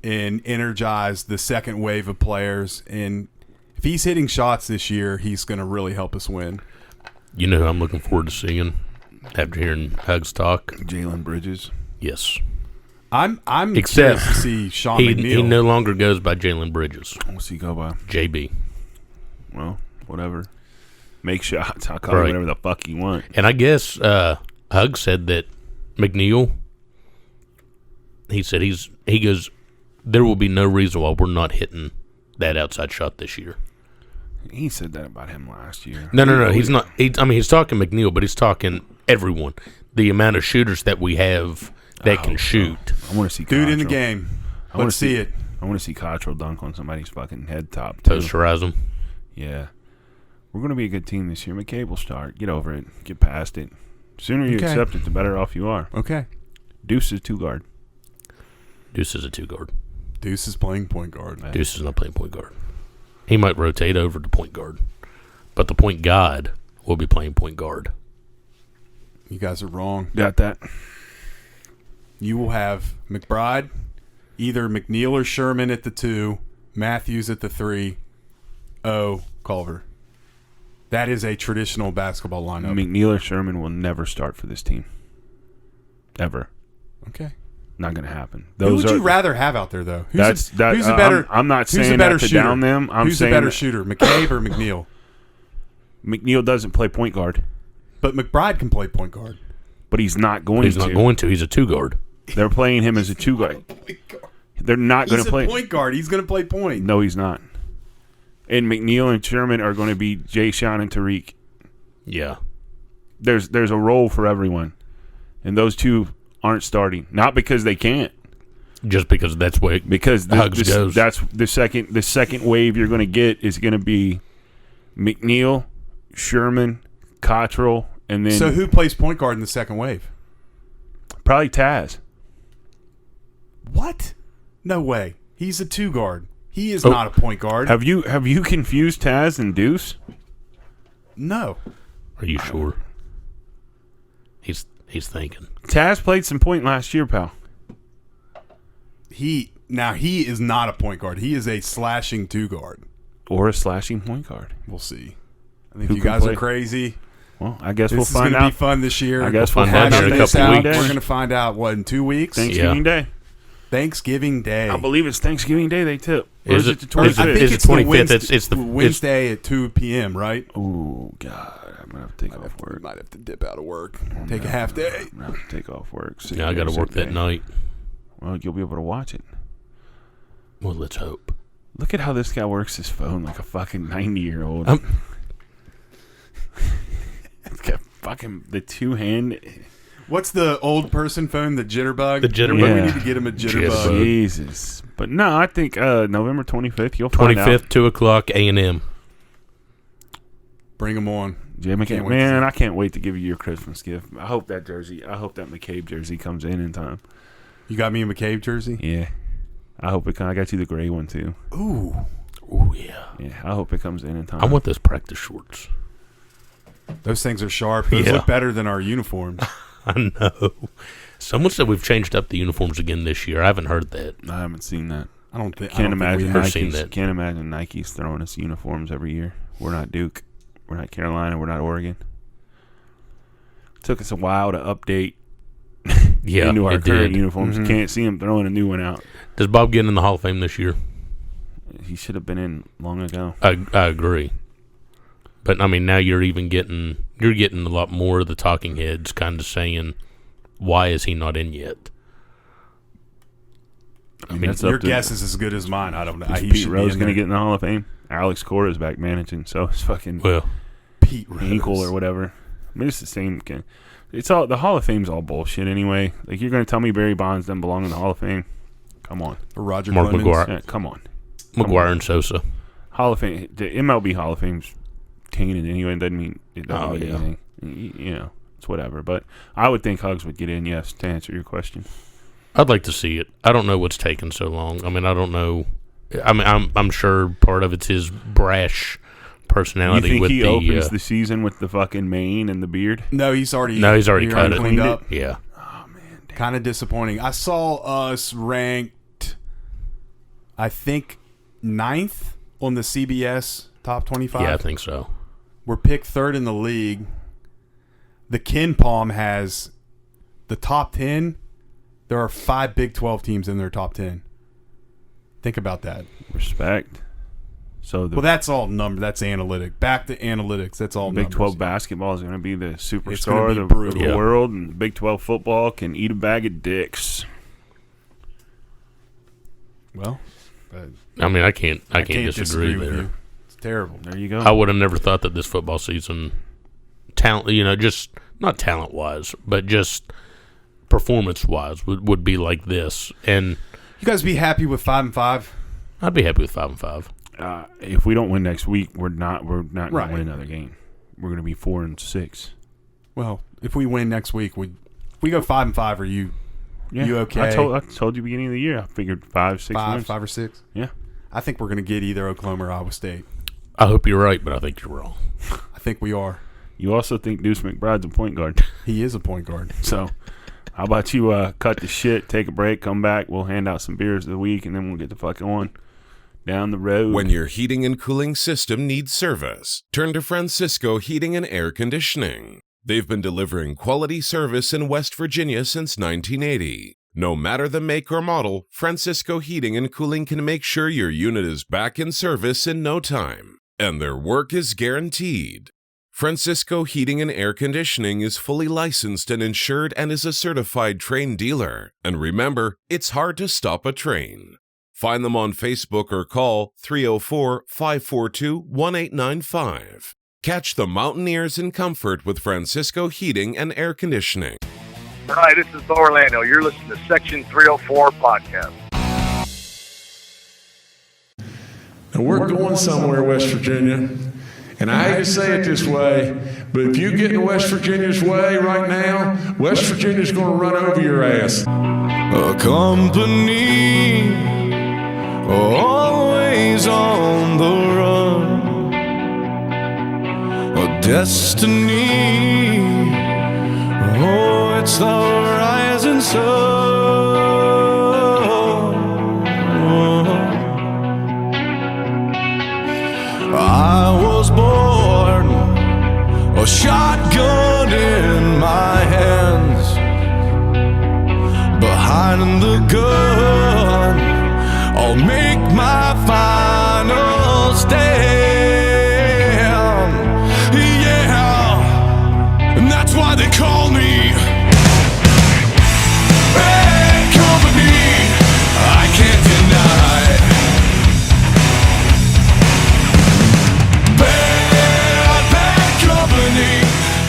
and energize the second wave of players. And if he's hitting shots this year, he's going to really help us win. You know who I'm looking forward to seeing after hearing Hugs talk? Jalen Bridges. Yes. I'm curious to see Sean McNeil. He no longer goes by Jalen Bridges. What's he go by? JB. Well, whatever. Make shots. I'll call him whatever the fuck you want. And I guess Hug said that McNeil, he said he goes, there will be no reason why we're not hitting that outside shot this year. He said that about him last year. No. He's not. He's talking McNeil, but he's talking everyone. The amount of shooters that we have that can shoot. I want to see dude Cottrell. in the game. Let's see it. I want to see Cottrell dunk on somebody's fucking head top too. Posterize him. Yeah. We're going to be a good team this year. McCabe will start. Get over it. Get past it. The sooner you accept it, the better off you are. Okay. Deuce is 2 guard. Deuce is a 2 guard. Deuce is playing point guard. Deuce is not playing point guard. He might rotate over to point guard, but the point guard will be playing point guard. You guys are wrong. Got that. You will have McBride, either McNeil or Sherman at the 2, Matthews at the 3, Culver. That is a traditional basketball lineup. McNeil or Sherman will never start for this team. Ever. Okay. Not going to happen. Who would you rather have out there, though? Who's a better? I'm not saying that to down them. Who's a better shooter, McCabe or McNeil? McNeil doesn't play point guard. But McBride can play point guard. But he's not going to. He's not going to. He's a 2 guard. They're playing him as a 2 guard. They're not going to play. He's a point guard. He's going to play point. No, he's not. And McNeil and Sherman are going to be Jay Sean and Tariq. Yeah. There's a role for everyone. And those 2 aren't starting. Not because they can't. Just because that's what Hugs goes. That's the second wave you're going to get is going to be McNeil, Sherman, Cottrell, and then So who plays point guard in the second wave? Probably Taz. What? No way. He's a 2 guard. He is not a point guard. Have you confused Taz and Deuce? No. Are you sure? He's thinking. Taz played some point last year, pal. He is not a point guard. He is a slashing 2 guard. Or a slashing point guard. We'll see. I think you guys are crazy. Well, I guess we'll find out. This is going to be fun this year. I guess we'll find out in a couple weeks. We're going to find out, in 2 weeks? Thanksgiving Day. Thanksgiving Day. I believe it's Thanksgiving Day they tip. Is it the 25th? I think it's the 25th. It's the Wednesday at 2 p.m., right? Oh, God. I'm going to have to take off work. We might have to dip out of work. Take a half day. I'm going to have to take off work. Yeah, I got to work that night. Well, you'll be able to watch it. Well, let's hope. Look at how this guy works his phone like a fucking 90-year-old. It's got fucking the 2-hand. What's the old person phone? The jitterbug? The jitterbug. Yeah. We need to get him a jitterbug. Jesus. But no, I think November 25th, you'll find out. 25th, 2 o'clock, A&M. Bring him on. Jay McCabe. Man, I can't wait to give you your Christmas gift. I hope that McCabe jersey comes in time. You got me a McCabe jersey? Yeah. I hope it comes. I got you the gray one, too. Ooh, yeah. Yeah, I hope it comes in time. I want those practice shorts. Those things are sharp. Those look better than our uniforms. I know. Someone said we've changed up the uniforms again this year. I haven't heard that. I haven't seen that. I don't think. Can't imagine Nike's. Can't imagine Nike's throwing us uniforms every year. We're not Duke. We're not Carolina. We're not Oregon. It took us a while to update. Into our current uniforms. Mm-hmm. Can't see him throwing a new one out. Does Bob get in the Hall of Fame this year? He should have been in long ago. I agree. But I mean, now you're getting a lot more of the talking heads kind of saying why is he not in yet? I mean, your guess is as good as mine. I don't know. Is Pete Rose going to get in the Hall of Fame? Alex Cora is back managing, so it's fucking Pete Rose. Hinkle or whatever. I mean, it's the same. It's all the Hall of Fame's all bullshit anyway. Like, you're going to tell me Barry Bonds doesn't belong in the Hall of Fame? Come on. Or Roger Mark Clemens. McGuire. Yeah, come on. McGuire and Sosa. Hall of Fame. The MLB Hall of Fame's tainted anyway. It doesn't mean anything. You know, it's whatever. But I would think Hugs would get in, yes, to answer your question. I'd like to see it. I don't know what's taken so long. I mean, I don't know. I mean, I'm sure part of it's his brash personality. You think with he the, opens the season with the fucking mane and the beard? No, he's already cut it. Cleaned up. Yeah. Oh man, Kind of disappointing. I saw us ranked, I think, 9th on the CBS Top 25. Yeah, I think so. We're picked 3rd in the league. The Ken Palm has the top 10. There are 5 Big 12 teams in their top 10. Think about that. Respect. So that's all number. That's analytic. Back to analytics. That's all Big numbers. 12 basketball is going to be the It's gonna superstar be of the brutal. world, and Big 12 football can eat a bag of dicks. Well, I mean, I can't disagree with there. you. It's terrible. There you go. I would have never thought that this football season, just not talent wise, but just performance wise, would be like this. And You guys be happy with 5-5? I'd be happy with 5-5. If we don't win next week, we're not going to Right. win another game. We're going to be 4-6. Well, if we win next week, we go 5-5. Are you okay? I told you beginning of the year. I figured 5-6 wins. 5 or 6. Yeah. I think we're going to get either Oklahoma or Iowa State. I hope you're right, but I think you're wrong. I think we are. You also think Deuce McBride's a point guard. He is a point guard. So, how about you cut the shit, take a break, come back. We'll hand out some beers of the week, and then we'll get the fuck on down the road. When your heating and cooling system needs service, turn to Francisco Heating and Air Conditioning. They've been delivering quality service in West Virginia since 1980. No matter the make or model, Francisco Heating and Cooling can make sure your unit is back in service in no time, and their work is guaranteed. Francisco Heating and Air Conditioning is fully licensed and insured and is a certified Trane dealer. And remember, it's hard to stop a Trane. Find them on Facebook or call 304-542-1895. Catch the Mountaineers in comfort with Francisco Heating and Air Conditioning. Hi, this is Bo Orlando. You're listening to Section 304 Podcast. Now, we're going somewhere, West Virginia, and I hate to say it this way, but if you get in West Virginia's way right now, West Virginia's going to run over your ass. A company always on the run, a destiny, oh, it's the rising sun. I was born, a shotgun in my hands, behind the gun, I'll make my final stand. Yeah, and that's why they call me Bad Company. I can't deny Bad Company.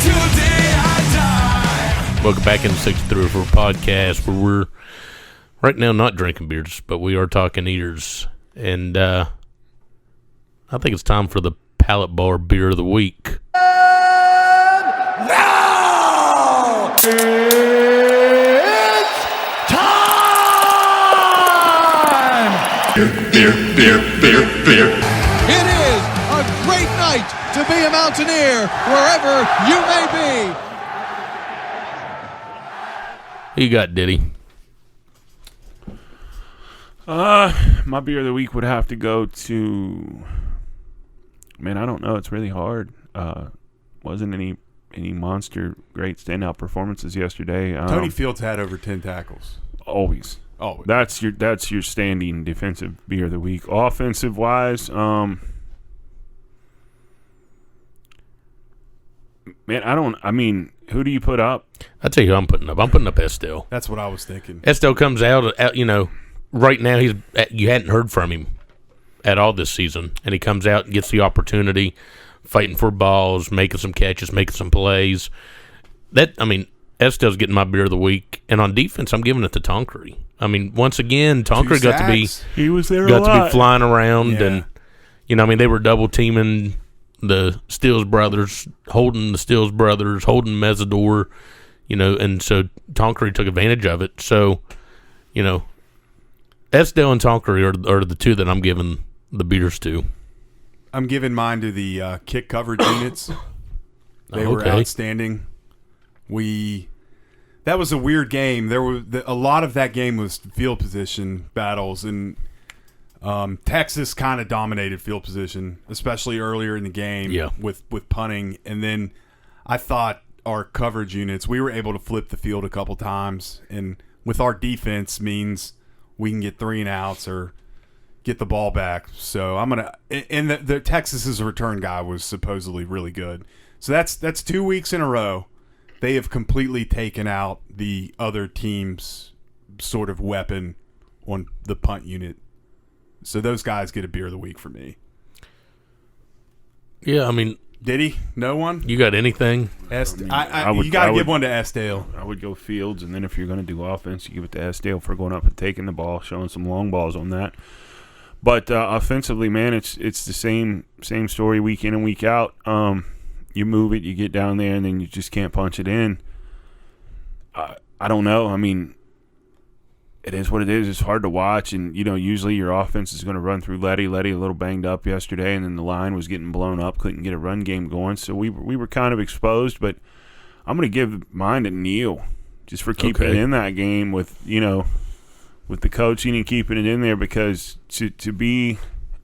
Today I die. Welcome back into 634 Podcast, where we're right now not drinking beers, but we are talking eaters. And I think it's time for the Pallet Bar Beer of the Week. Now it's time! Beer. It is a great night to be a Mountaineer wherever you may be. Who you got, Diddy? My beer of the week would have to go to. Man, I don't know. It's really hard. Wasn't any monster great standout performances yesterday. Tony Fields had over 10 tackles. Always. Oh, That's your standing defensive beer of the week. Offensive wise, who do you put up? I'll tell you who I'm putting up. I'm putting up Estelle. That's what I was thinking. Estelle comes out, right now you hadn't heard from him at all this season, and he comes out and gets the opportunity, fighting for balls, making some catches, making some plays. Estelle's getting my beer of the week, and on defense, I'm giving it to Tonkery. Once again, Tonkery got to be flying around, and they were double teaming the Stills brothers, holding Mesidor, and so Tonkery took advantage of it. So, Estelle and Tonkery are the two that I'm giving the beers to. I'm giving mine to the kick coverage units. They were outstanding. That was a weird game. There were a lot of that game was field position battles, and Texas kind of dominated field position, especially earlier in the game with punting. And then I thought our coverage units, we were able to flip the field a couple times, and with our defense means we can get 3 and outs or get the ball back. So I'm gonna, and the Texas's return guy was supposedly really good. So that's 2 weeks in a row. They have completely taken out the other team's sort of weapon on the punt unit. So those guys get a beer of the week for me. Yeah, did he? No one? You got anything? You got to give one to Estelle. I would go Fields, and then if you're going to do offense, you give it to Estelle for going up and taking the ball, showing some long balls on that. But offensively, man, it's the same story week in and week out. You move it, you get down there, and then you just can't punch it in. I don't know. It is what it is. It's hard to watch, and usually your offense is going to run through Letty. Letty a little banged up yesterday, and then the line was getting blown up, couldn't get a run game going. So we were kind of exposed. But I'm going to give mine to Neal just for keeping it in that game with the coaching and keeping it in there, because to be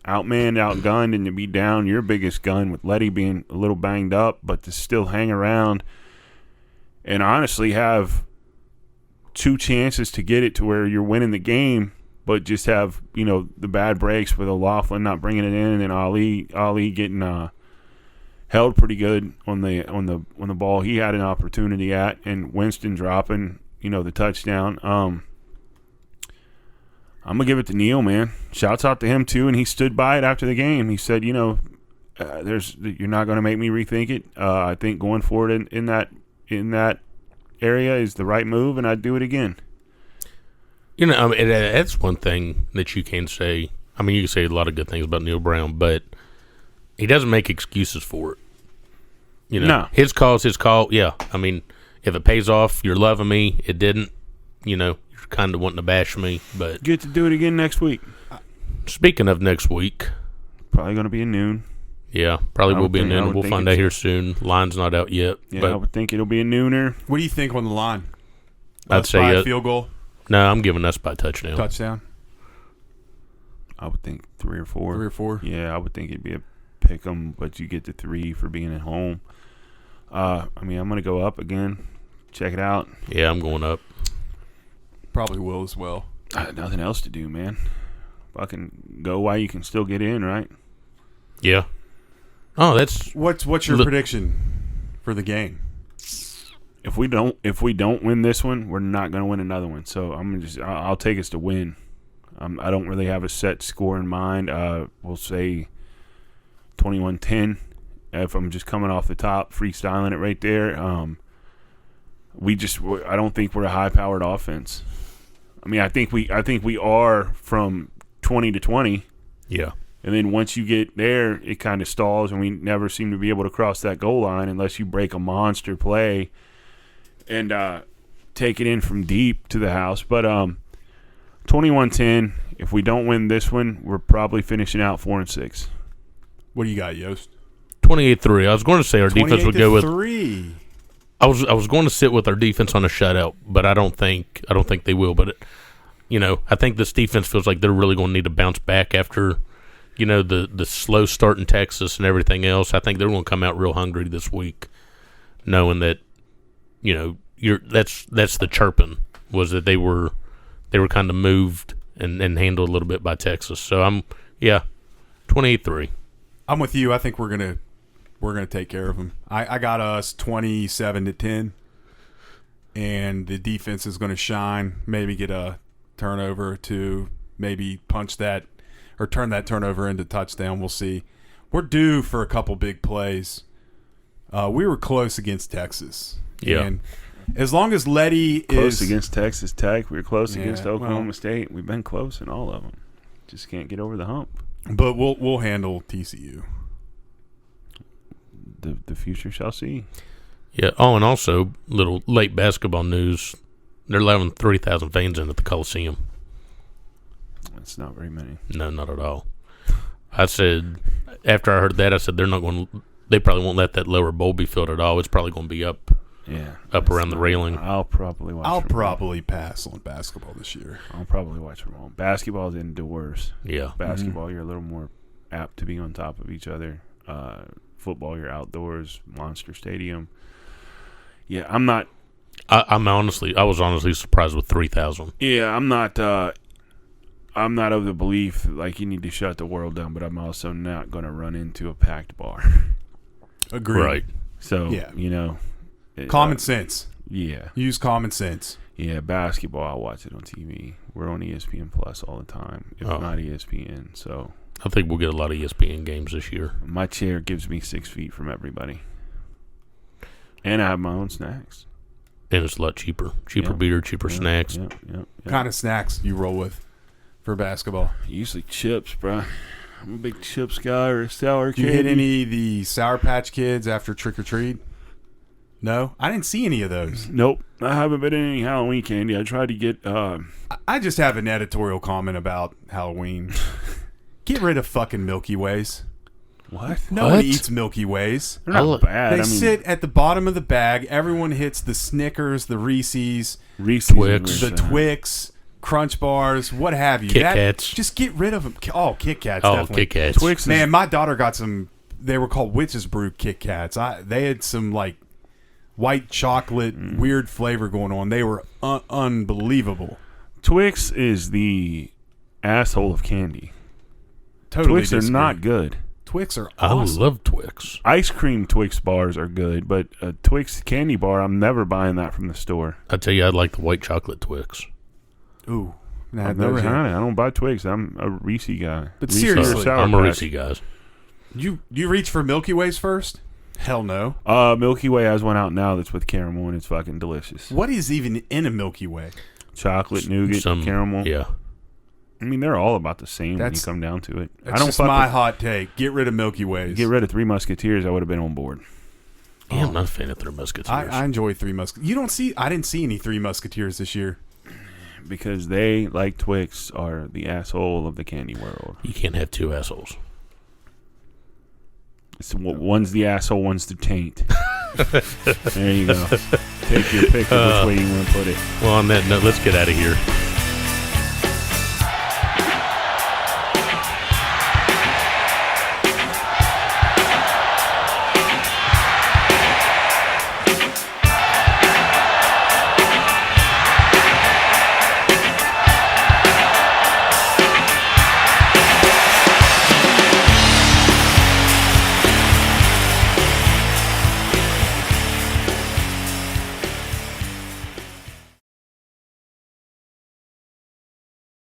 outmanned, outgunned, and to be down your biggest gun with Letty being a little banged up, but to still hang around and honestly have 2 chances to get it to where you're winning the game, but just have the bad breaks with O'Loughlin not bringing it in, and then Ali getting held pretty good on the ball he had an opportunity at, and Winston dropping the touchdown. I'm going to give it to Neal, man. Shouts out to him, too, and he stood by it after the game. He said, you're not going to make me rethink it. I think going forward in that area is the right move, and I'd do it again. That's one thing that you can say. You can say a lot of good things about Neal Brown, but he doesn't make excuses for it. No. His call's his call. Yeah, if it pays off, you're loving me. It didn't, you're kind of wanting to bash me, but get to do it again next week. Speaking of next week, probably going to be at noon. Yeah, probably will be a noon. We'll find out here soon. Line's not out yet. Yeah, but I would think it'll be a nooner. What do you think on the line? I'd say a field goal. No, I'm giving us by touchdown. Touchdown. I would think 3 or 4. 3 or 4. Yeah, I would think it'd be a pick 'em, but you get the 3 for being at home. I'm going to go up again. Check it out. Yeah, I'm going up. Probably will as well. Nothing else to do, man. Fucking go while you can still get in, right? Yeah. Oh, that's what's your prediction for the game? If we don't win this one, we're not going to win another one. So I'll take us to win. I don't really have a set score in mind. We'll say 21-10. If I'm just coming off the top, freestyling it right there. I don't think we're a high-powered offense. I think we are from 20 to 20. Yeah. And then once you get there, it kind of stalls, and we never seem to be able to cross that goal line unless you break a monster play and take it in from deep to the house. But 21-10, if we don't win this one, we're probably finishing out 4-6. What do you got, Yost? 28-3. I was going to say our defense would go with 3. I was going to sit with our defense on a shutout, but I don't think they will. But I think this defense feels like they're really going to need to bounce back after the slow start in Texas and everything else. I think they're going to come out real hungry this week, knowing that that's the chirping was that they were kind of moved and handled a little bit by Texas. So I'm 28-3. I'm with you. I think we're gonna we're going to take care of them. I got us 27-10, and the defense is going to shine. Maybe get a turnover to maybe punch that or turn that turnover into touchdown. We'll see. We're due for a couple big plays. We were close against Texas. Yeah. And as long as Letty close is against Texas Tech, we were close against Oklahoma State. We've been close in all of them. Just can't get over the hump. But we'll handle TCU. The future shall see. Yeah. Oh, and also, little late basketball news. They're allowing 3,000 fans in at the Coliseum. That's not very many. No, not at all. I said, after I heard that, I said they probably won't let that lower bowl be filled at all. It's probably going to be up around the railing. I'll probably pass on basketball this year. I'll probably watch from home. Basketball's indoors. Yeah. Basketball, you're a little more apt to be on top of each other. Football, you're outdoors, monster stadium. Yeah, I'm not. I was honestly surprised with 3,000. Yeah, I'm not of the belief like you need to shut the world down, but I'm also not going to run into a packed bar. Agreed. Right. So common sense. Yeah. Use common sense. Yeah, basketball, I'll watch it on TV. We're on ESPN Plus all the time, if not ESPN. So I think we'll get a lot of ESPN games this year. My chair gives me 6 feet from everybody. And I have my own snacks. And it's a lot cheaper. Cheaper beer, cheaper snacks. What kind of snacks you roll with for basketball? Usually chips, bro. I'm a big chips guy or a sour candy. You hit any of the Sour Patch Kids after Trick or Treat? No? I didn't see any of those. Nope. I haven't been in any Halloween candy. I tried to get... I just have an editorial comment about Halloween. Get rid of fucking Milky Ways. What? Nobody eats Milky Ways. They're not bad. They sit at the bottom of the bag. Everyone hits the Snickers, the Reese's, Twix, the Twix, Crunch Bars, what have you. Kit Kats. Just get rid of them. Oh, Kit Kats, Oh, definitely. Kit Kats. Twix. Man, my daughter got some. They were called Witch's Brew Kit Kats. They had some like white chocolate, weird flavor going on. They were unbelievable. Twix is the asshole of candy. Totally Twix are not good. Twix are awesome. I love Twix. Ice cream Twix bars are good, but a Twix candy bar, I'm never buying that from the store. I tell you, I'd like the white chocolate Twix. Ooh. I've never had it. I don't buy Twix. I'm a Reese guy. But Reese seriously, I'm a Reese guy. You reach for Milky Ways first? Hell no. Milky Way has one out now that's with caramel, and it's fucking delicious. What is even in a Milky Way? Chocolate, nougat, caramel. Yeah. I mean, they're all about the same when you come down to it. That's just my hot take. Get rid of Milky Ways. Get rid of Three Musketeers. I would have been on board. Yeah, I'm not a fan of Three Musketeers. I enjoy Three Musketeers. I didn't see any Three Musketeers this year. Because they, like Twix, are the asshole of the candy world. You can't have two assholes. One's the asshole, one's the taint. There you go. Take your pick of which way you want to put it. Well, on that note, let's get out of here.